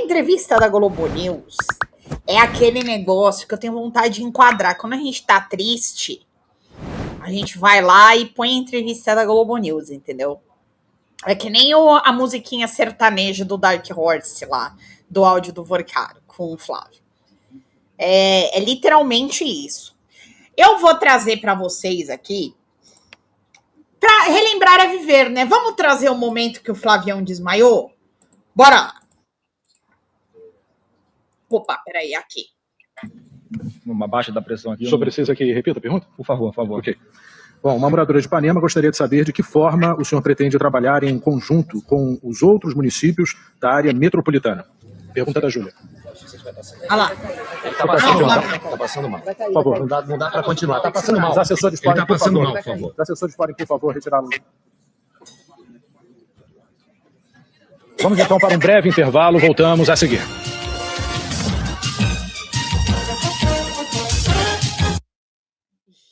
entrevista da Globo News é aquele negócio que eu tenho vontade de enquadrar. Quando a gente tá triste, a gente vai lá e põe a entrevista da Globo News, entendeu? É que nem a musiquinha sertaneja do Dark Horse lá, do áudio do Vorcaro, com o Flávio. É literalmente isso. Eu vou trazer para vocês aqui, para relembrar a viver, né? Vamos trazer o momento que o Flavião desmaiou? Bora lá. Opa, peraí, aqui. Uma baixa da pressão aqui. O senhor precisa que repita a pergunta? Por favor. Ok. Bom, uma moradora de Ipanema gostaria de saber de que forma o senhor pretende trabalhar em conjunto com os outros municípios da área metropolitana. Pergunta da Júlia. Olha lá. Tá passando mal. Por favor. Não dá para continuar. Tá passando mal. Os assessores podem, por favor. Os assessores podem, por favor, retirá-lo. Vamos então para um breve intervalo. Voltamos a seguir.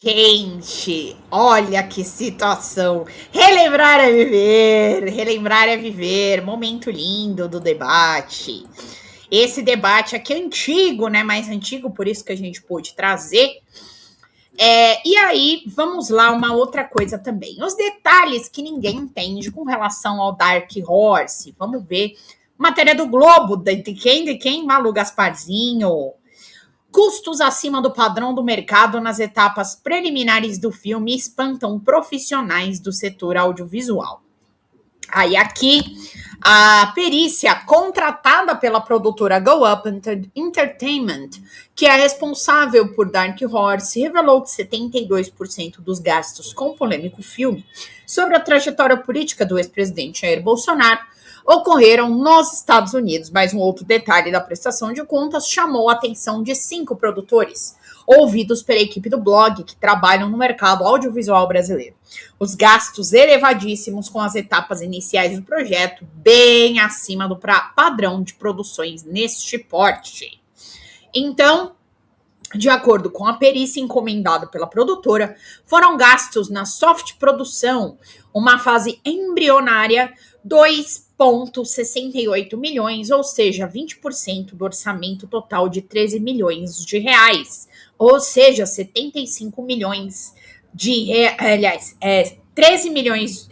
Gente, olha que situação. Relembrar é viver. Momento lindo do debate. Esse debate aqui é antigo, né? Mais antigo, por isso que a gente pôde trazer. E aí, vamos lá, uma outra coisa também. Os detalhes que ninguém entende com relação ao Dark Horse. Vamos ver. Matéria do Globo, de quem? Malu Gasparzinho. Custos acima do padrão do mercado nas etapas preliminares do filme espantam profissionais do setor audiovisual. Aí aqui, a perícia contratada pela produtora Go Up Entertainment, que é responsável por Dark Horse, revelou que 72% dos gastos com o polêmico filme sobre a trajetória política do ex-presidente Jair Bolsonaro ocorreram nos Estados Unidos. Mas um outro detalhe da prestação de contas chamou a atenção de 5 produtores, ouvidos pela equipe do blog, que trabalham no mercado audiovisual brasileiro. Os gastos elevadíssimos com as etapas iniciais do projeto, bem acima do padrão de produções neste porte. Então, de acordo com a perícia encomendada pela produtora, foram gastos na soft produção, uma fase embrionária, 2,68 milhões, ou seja, 20% do orçamento total de 13 milhões de reais, ou seja, 75 milhões de reais, 13 milhões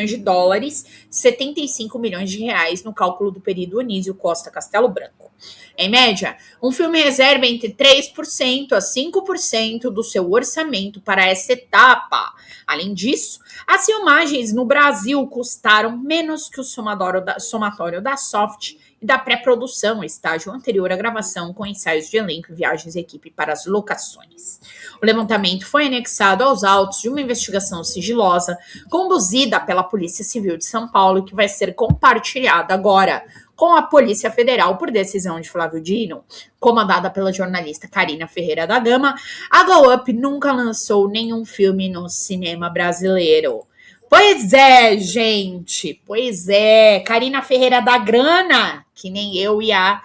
de dólares, 75 milhões de reais no cálculo do período Anísio Costa Castelo Branco. Em média, um filme reserva entre 3% a 5% do seu orçamento para essa etapa. Além disso, as filmagens no Brasil custaram menos que o somatório da soft e da pré-produção, estágio anterior à gravação, com ensaios de elenco e viagens de equipe para as locações. O levantamento foi anexado aos autos de uma investigação sigilosa conduzida pela Polícia Civil de São Paulo, que vai ser compartilhada agora com a Polícia Federal por decisão de Flávio Dino, comandada pela jornalista Karina Ferreira da Gama. A Go Up nunca lançou nenhum filme no cinema brasileiro. Pois é, gente, pois é. Karina Ferreira da Grana, que nem eu e a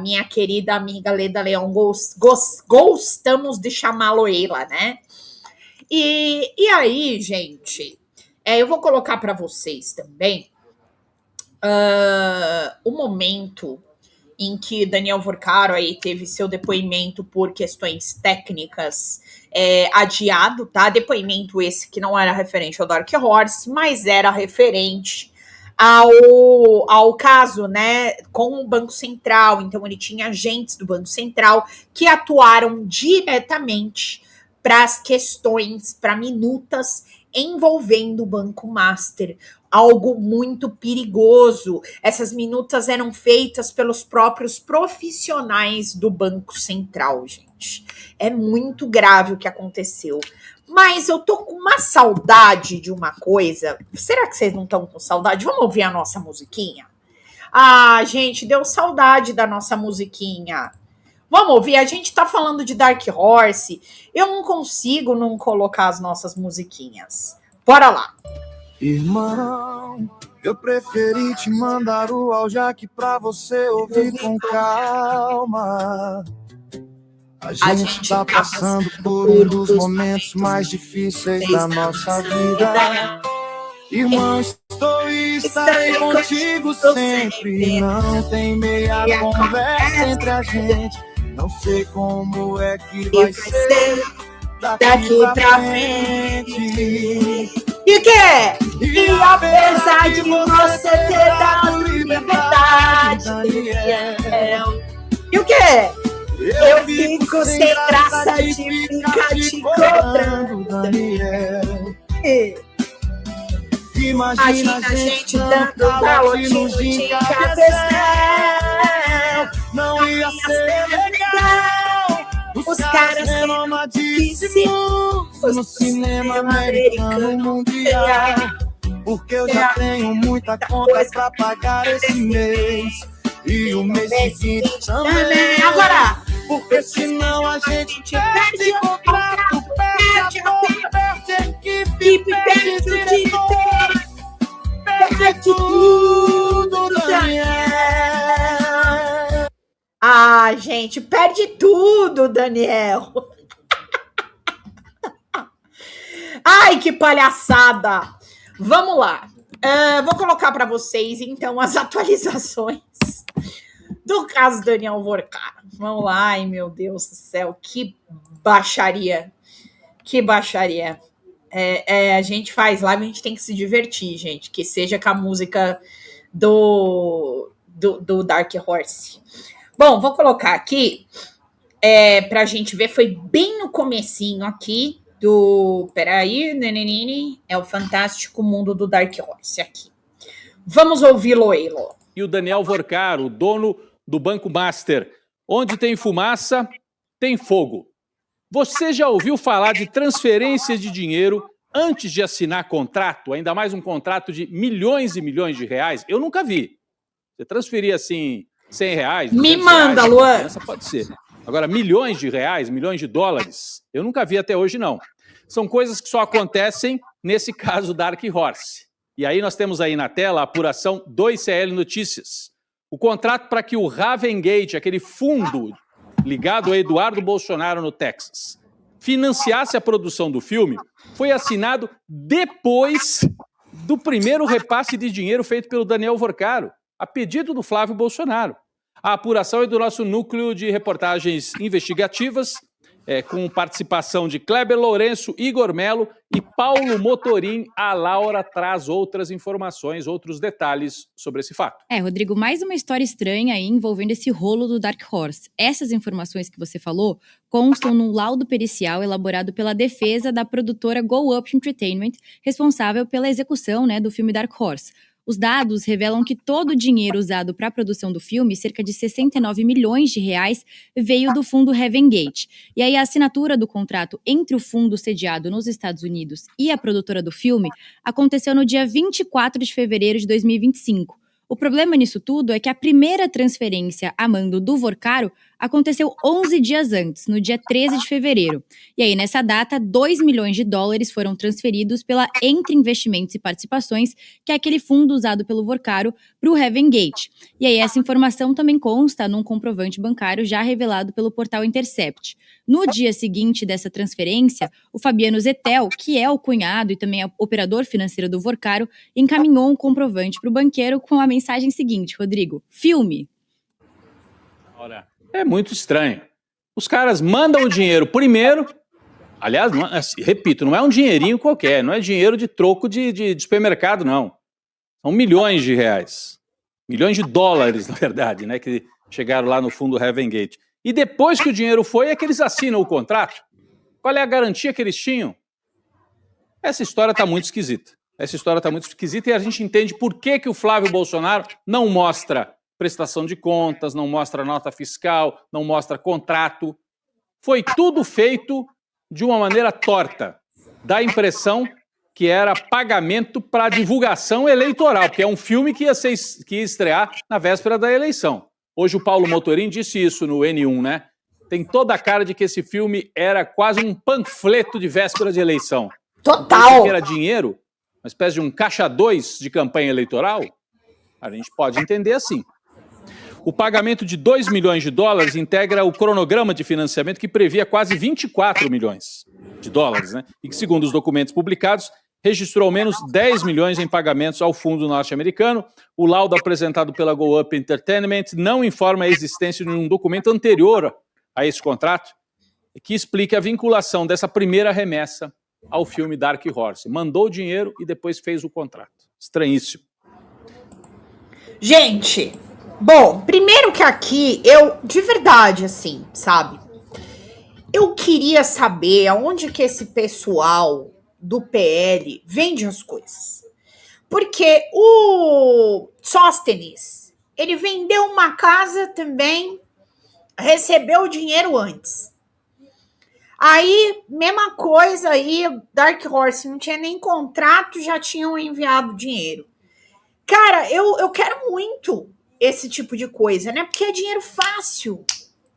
minha querida amiga Leda Leão gostamos de chamá-lo ela, né? E aí, gente, eu vou colocar para vocês também o momento em que Daniel Vorcaro aí teve seu depoimento por questões técnicas adiado, tá? Depoimento esse que não era referente ao Dark Horse, mas era referente ao caso, né, com o Banco Central. Então ele tinha agentes do Banco Central que atuaram diretamente para as questões, para minutas envolvendo o Banco Master, algo muito perigoso. Essas minutas eram feitas pelos próprios profissionais do Banco Central, gente. É muito grave o que aconteceu. Mas eu tô com uma saudade de uma coisa. Será que vocês não estão com saudade? Vamos ouvir a nossa musiquinha? Ah, gente, deu saudade da nossa musiquinha. Vamos ouvir, a gente tá falando de Dark Horse. Eu não consigo não colocar as nossas musiquinhas. Bora lá. Irmão, eu preferi te mandar o áudio aqui pra você ouvir com calma. A gente tá passando por um dos momentos mais difíceis da nossa vida. Irmão, estou estarei contigo sempre. Não tem meia conversa entre a gente. Não sei como é que vai ser daqui pra frente. E o quê? E apesar de você ter dado liberdade, Daniel. E o quê? Eu fico sem graça de ficar te cobrando, Daniel. Imagina a gente dando galotinho de cabecel. Não ia ser legal. Os caras renomadíssimos no cinema americano mundial. Porque eu já tenho muita conta pra pagar esse mês. E o mês seguinte também. Agora! Porque senão a gente perde contrato, perde ator, perde equipe, perde diretor, perde tudo, Daniel. Ah, gente, perde tudo, Daniel. Ai, que palhaçada. Vamos lá. Vou colocar para vocês, então, as atualizações do caso Daniel Vorcaro. Vamos lá. Ai, meu Deus do céu. Que baixaria. Que baixaria. A gente faz live, a gente tem que se divertir, gente. Que seja com a música do Dark Horse. Bom, vou colocar aqui para a gente ver. Foi bem no comecinho aqui do... Peraí, nenenine. É o Fantástico Mundo do Dark Horse aqui. Vamos ouvi-lo, Eilo. E o Daniel Vorcaro, dono do Banco Master. Onde tem fumaça, tem fogo. Você já ouviu falar de transferência de dinheiro antes de assinar contrato? Ainda mais um contrato de milhões e milhões de reais? Eu nunca vi. Você transferir assim... R$100, me manda, Luan. Essa pode ser. Agora, milhões de reais, milhões de dólares, eu nunca vi até hoje, não. São coisas que só acontecem nesse caso Dark Horse. E aí nós temos aí na tela a apuração 2CL Notícias. O contrato para que o Ravengate, aquele fundo ligado a Eduardo Bolsonaro no Texas, financiasse a produção do filme, foi assinado depois do primeiro repasse de dinheiro feito pelo Daniel Vorcaro, a pedido do Flávio Bolsonaro. A apuração é do nosso núcleo de reportagens investigativas, com participação de Kleber Lourenço, Igor Melo e Paulo Motorim. A Laura traz outras informações, outros detalhes sobre esse fato. Rodrigo, mais uma história estranha aí envolvendo esse rolo do Dark Horse. Essas informações que você falou constam num laudo pericial elaborado pela defesa da produtora Go Up Entertainment, responsável pela execução, do filme Dark Horse. Os dados revelam que todo o dinheiro usado para a produção do filme, cerca de 69 milhões de reais, veio do fundo Ravengate. E aí a assinatura do contrato entre o fundo sediado nos Estados Unidos e a produtora do filme aconteceu no dia 24 de fevereiro de 2025. O problema nisso tudo é que a primeira transferência a mando do Vorcaro aconteceu 11 dias antes, no dia 13 de fevereiro. E aí, nessa data, 2 milhões de dólares foram transferidos pela Entre Investimentos e Participações, que é aquele fundo usado pelo Vorcaro, para o Ravengate. E aí, essa informação também consta num comprovante bancário já revelado pelo portal Intercept. No dia seguinte dessa transferência, o Fabiano Zettel, que é o cunhado e também é operador financeiro do Vorcaro, encaminhou um comprovante para o banqueiro com a mensagem seguinte, Rodrigo: filme. Ora, é muito estranho. Os caras mandam o dinheiro primeiro. Aliás, não, repito, não é um dinheirinho qualquer, não é dinheiro de troco de supermercado, não. São milhões de reais. Milhões de dólares, na verdade, que chegaram lá no fundo Ravengate. E depois que o dinheiro foi, é que eles assinam o contrato. Qual é a garantia que eles tinham? Essa história está muito esquisita. E a gente entende por que o Flávio Bolsonaro não mostra prestação de contas, não mostra nota fiscal, não mostra contrato. Foi tudo feito de uma maneira torta. Dá a impressão que era pagamento para divulgação eleitoral, porque é um filme que ia estrear na véspera da eleição. Hoje o Paulo Motorim disse isso no N1, Tem toda a cara de que esse filme era quase um panfleto de véspera de eleição. Total! Que era dinheiro, uma espécie de um caixa 2 de campanha eleitoral. A gente pode entender assim. O pagamento de 2 milhões de dólares integra o cronograma de financiamento que previa quase 24 milhões de dólares, E que, segundo os documentos publicados, registrou ao menos 10 milhões em pagamentos ao fundo norte-americano. O laudo apresentado pela Go Up Entertainment não informa a existência de um documento anterior a esse contrato que explique a vinculação dessa primeira remessa ao filme Dark Horse. Mandou o dinheiro e depois fez o contrato. Estranhíssimo. Gente, bom, primeiro que aqui, de verdade, assim, sabe? Eu queria saber aonde que esse pessoal do PL vende as coisas. Porque o Sóstenes, ele vendeu uma casa também, recebeu o dinheiro antes. Aí, mesma coisa aí, Dark Horse não tinha nem contrato, já tinham enviado dinheiro. Cara, eu quero muito esse tipo de coisa, né? Porque é dinheiro fácil.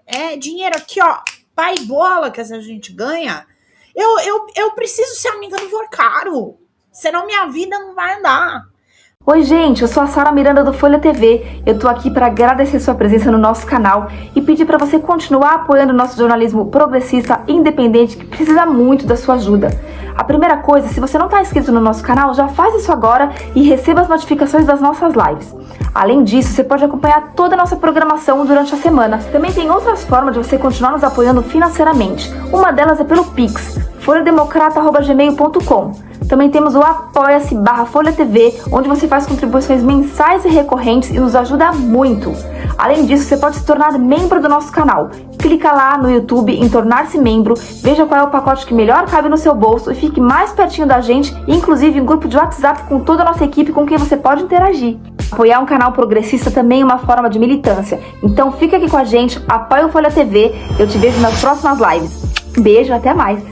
É dinheiro aqui, ó, pai bola que a gente ganha. Eu preciso ser amiga do Vorcaro, senão minha vida não vai andar. Oi gente, eu sou a Sara Miranda do Folha TV. Eu tô aqui para agradecer sua presença no nosso canal e pedir para você continuar apoiando o nosso jornalismo progressista independente que precisa muito da sua ajuda. A primeira coisa, se você não está inscrito no nosso canal, já faz isso agora e receba as notificações das nossas lives. Além disso, você pode acompanhar toda a nossa programação durante a semana. Também tem outras formas de você continuar nos apoiando financeiramente. Uma delas é pelo Pix, folhademocrata@gmail.com. Também temos o apoia-se/Folha TV, onde você faz contribuições mensais e recorrentes e nos ajuda muito. Além disso, você pode se tornar membro do nosso canal. Clica lá no YouTube em tornar-se membro, veja qual é o pacote que melhor cabe no seu bolso e fique mais pertinho da gente, inclusive em grupo de WhatsApp com toda a nossa equipe com quem você pode interagir. Apoiar um canal progressista também é uma forma de militância. Então fica aqui com a gente, apoia o Folha TV, eu te vejo nas próximas lives. Beijo, até mais!